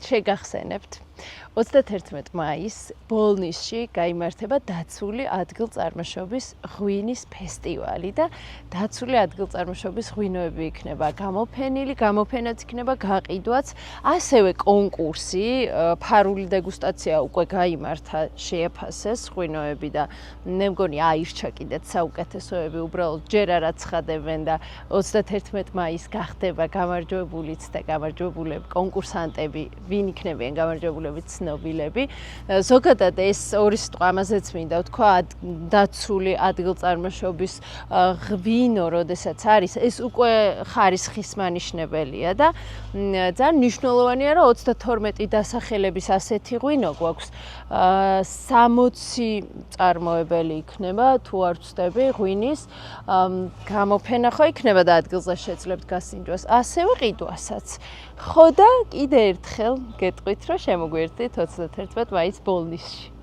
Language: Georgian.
შეგახსენებთ 31 მაისს ბოლნისში გაიმართება დაცული ადგილწარმოშობის ღვინის ფესტივალი და დაცული ადგილწარმოშობის ღვინოები იქნება გამოფენილი, გამოფენაც იქნება გაყიდვაც, ასევე კონკურსი, ფარული დეგუსტაცია უკვე გაიმართა, შეაფასეს ღვინოები და მე მგონი აირჩა კიდეც საუკეთესოები, უბრალოდ ჯერ არ აცხადებენ და 31 მაისს გახდება გამარჯვებულიც და გამარჯვებულები, კონკურსანტები, ვინ იქნებიან გამარჯვებულები, ცნობილები. ზოგადად ეს ორი სიტყვა ამაზეც მინდა ვთქვა, დაცული ადგილწარმოშობის ღვინო, როდესაც არის, ეს უკვე ხარისხის მანიშნებელია და ძალიან მნიშვნელოვანია, რომ 32 დასახელების ასეთი ღვინო გვაქვს. 60 წარმოებელი იქნება, თუ არ ვცდები, ღვინის გამოფენა ხო იქნება და ადგილზე შეძლებთ გასინჯვას, ასევე ყიდვასაც. ხო და კიდე ერთხელ გეტყვით, რომ შემოგვიერთდით 31 მაისს ბოლნისში.